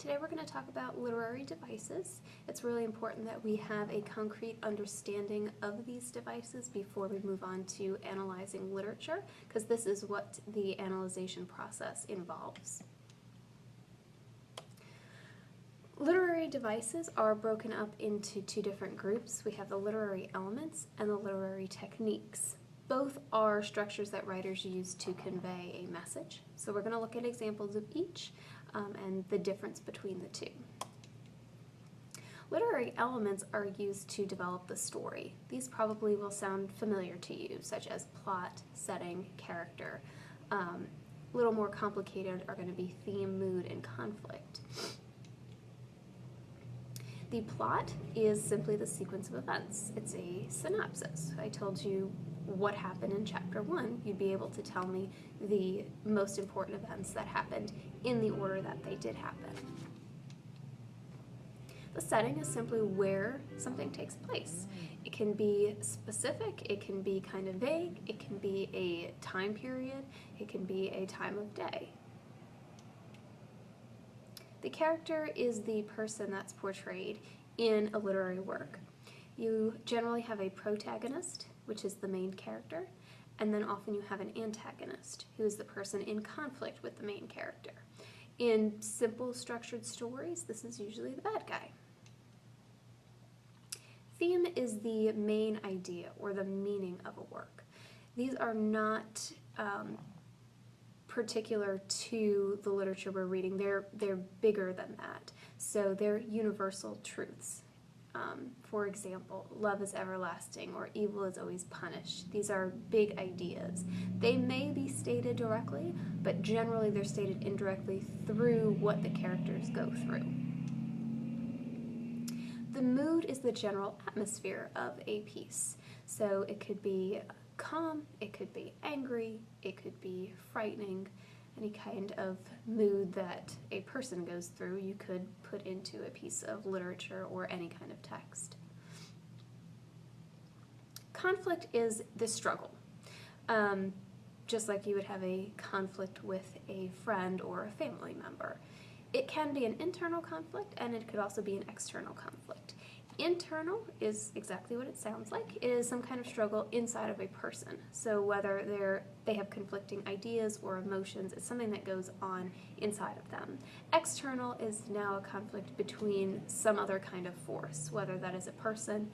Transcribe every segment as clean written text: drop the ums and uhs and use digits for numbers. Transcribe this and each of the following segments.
Today we're going to talk about literary devices. It's really important that we have a concrete understanding of these devices before we move on to analyzing literature, because this is what the analyzation process involves. Literary devices are broken up into two different groups. We have the literary elements and the literary techniques. Both are structures that writers use to convey a message. So we're going to look at examples of each and the difference between the two. Literary elements are used to develop the story. These probably will sound familiar to you, such as plot, setting, character. A little more complicated are going to be theme, mood, and conflict. The plot is simply the sequence of events. It's a synopsis. I told you what happened in chapter 1. You'd be able to tell me the most important events that happened in the order that they did happen. The setting is simply where something takes place. It can be specific, it can be kind of vague, it can be a time period, it can be a time of day. The character is the person that's portrayed in a literary work. You generally have a protagonist, which is the main character, and then often you have an antagonist, who is the person in conflict with the main character. In simple structured stories, this is usually the bad guy. Theme is the main idea or the meaning of a work. These are not particular to the literature we're reading. They're bigger than that. So they're universal truths. For example, love is everlasting or evil is always punished. These are big ideas. They may be stated directly, but generally they're stated indirectly through what the characters go through. The mood is the general atmosphere of a piece. So it could be calm, it could be angry, it could be frightening. Any kind of mood that a person goes through, you could put into a piece of literature or any kind of text. Conflict is the struggle. Just like you would have a conflict with a friend or a family member. It can be an internal conflict and it could also be an external conflict. Internal is exactly what it sounds like. It is some kind of struggle inside of a person. So whether they have conflicting ideas or emotions, it's something that goes on inside of them. External is now a conflict between some other kind of force, whether that is a person,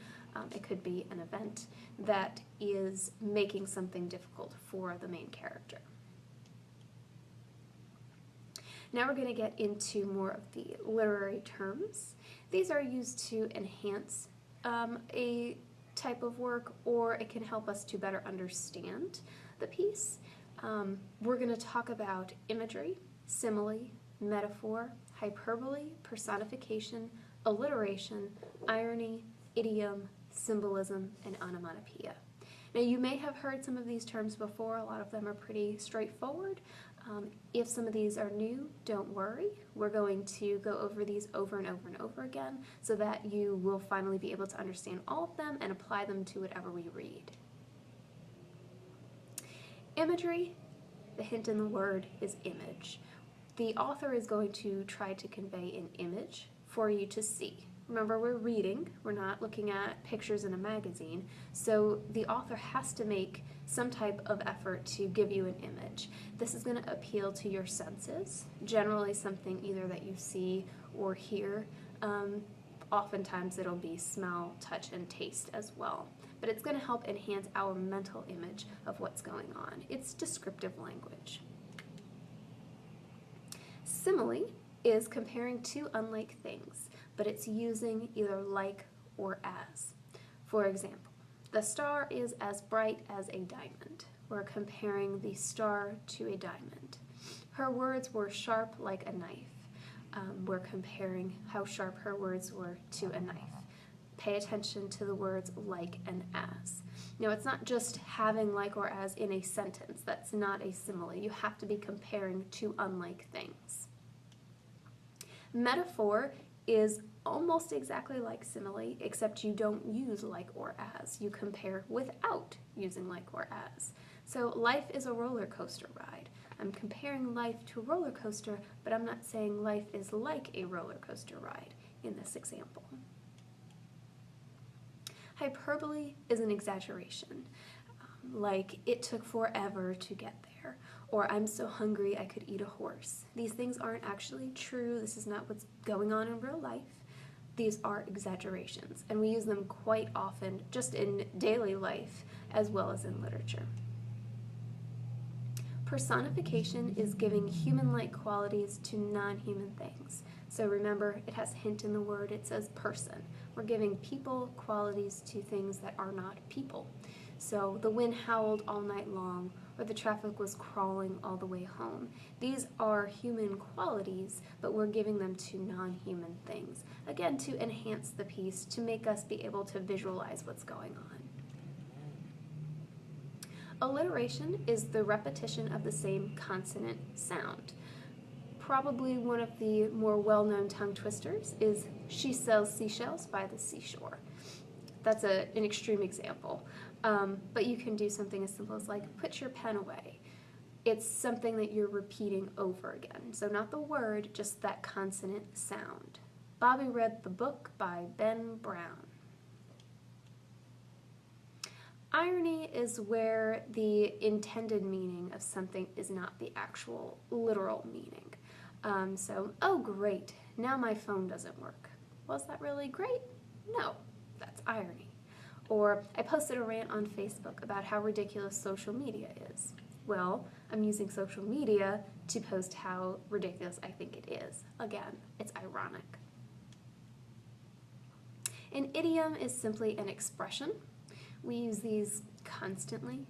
it could be an event that is making something difficult for the main character. Now we're going to get into more of the literary terms. These are used to enhance a type of work, or it can help us to better understand the piece. We're going to talk about imagery, simile, metaphor, hyperbole, personification, alliteration, irony, idiom, symbolism, and onomatopoeia. Now you may have heard some of these terms before. A lot of them are pretty straightforward. If some of these are new, don't worry. We're going to go over these over and over and over again so that you will finally be able to understand all of them and apply them to whatever we read. Imagery, the hint in the word is image. The author is going to try to convey an image for you to see. Remember, we're reading, we're not looking at pictures in a magazine, so the author has to make some type of effort to give you an image. This is going to appeal to your senses, generally something either that you see or hear. Oftentimes it'll be smell, touch, and taste as well. But it's going to help enhance our mental image of what's going on. It's descriptive language. Simile is comparing two unlike things, but it's using either like or as. For example, the star is as bright as a diamond. We're comparing the star to a diamond. Her words were sharp like a knife. We're comparing how sharp her words were to a knife. Pay attention to the words like and as. Now, it's not just having like or as in a sentence. That's not a simile. You have to be comparing two unlike things. Metaphor is almost exactly like simile, except you don't use like or as. You compare without using like or as. So life is a roller coaster ride. I'm comparing life to a roller coaster, but I'm not saying life is like a roller coaster ride in this example. Hyperbole is an exaggeration, like it took forever to get there, or I'm so hungry I could eat a horse. These things aren't actually true. This is not what's going on in real life. These are exaggerations, and we use them quite often just in daily life as well as in literature. Personification is giving human-like qualities to non-human things. So remember, it has hint in the word. It says person. We're giving people qualities to things that are not people. So the wind howled all night long, or the traffic was crawling all the way home. These are human qualities, but we're giving them to non-human things. Again, to enhance the piece, to make us be able to visualize what's going on. Alliteration is the repetition of the same consonant sound. Probably one of the more well-known tongue twisters is "She sells seashells by the seashore." That's an extreme example, but you can do something as simple as like, "Put your pen away." It's something that you're repeating over again. So not the word, just that consonant sound. Bobby read the book by Ben Brown. Irony is where the intended meaning of something is not the actual literal meaning. So, oh great, now my phone doesn't work. Was that really great? No, that's irony. Or, I posted a rant on Facebook about how ridiculous social media is. Well, I'm using social media to post how ridiculous I think it is. Again, it's ironic. An idiom is simply an expression. We use these constantly.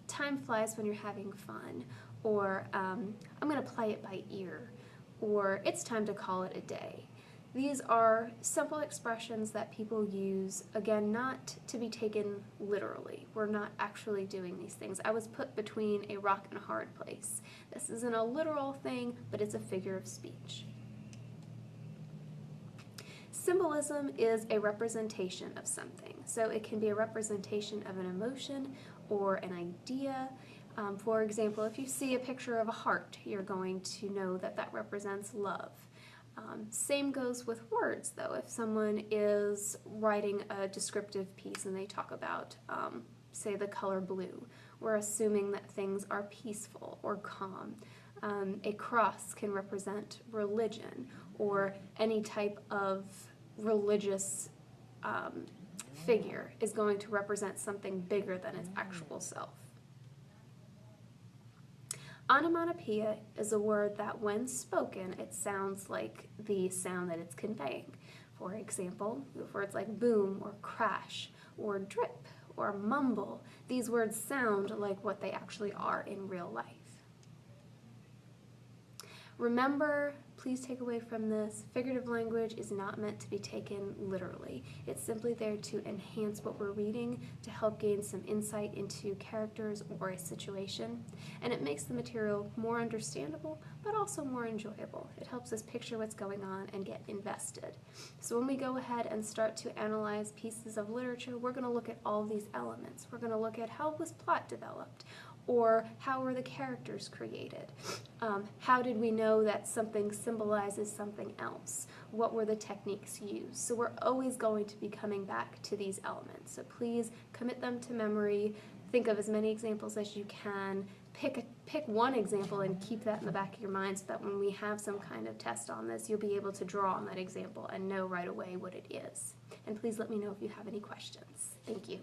Time flies when you're having fun, or I'm going to play it by ear, or it's time to call it a day. These are simple expressions that people use, again, not to be taken literally. We're not actually doing these things. I was put between a rock and a hard place. This isn't a literal thing, but it's a figure of speech. Symbolism is a representation of something. So it can be a representation of an emotion or an idea. For example, if you see a picture of a heart, you're going to know that that represents love. Same goes with words, though. If someone is writing a descriptive piece and they talk about, say, the color blue, we're assuming that things are peaceful or calm. A cross can represent religion or any type of religious figure is going to represent something bigger than its actual self. Onomatopoeia is a word that when spoken, it sounds like the sound that it's conveying. For example, words like boom or crash or drip or mumble, these words sound like what they actually are in real life. Remember, please take away from this, figurative language is not meant to be taken literally. It's simply there to enhance what we're reading, to help gain some insight into characters or a situation, and it makes the material more understandable, but also more enjoyable. It helps us picture what's going on and get invested. So when we go ahead and start to analyze pieces of literature, we're going to look at all these elements. We're going to look at how was plot developed, or how were the characters created? How did we know that something symbolizes something else? What were the techniques used? So we're always going to be coming back to these elements. So please commit them to memory. Think of as many examples as you can. Pick one example and keep that in the back of your mind so that when we have some kind of test on this, you'll be able to draw on that example and know right away what it is. And please let me know if you have any questions. Thank you.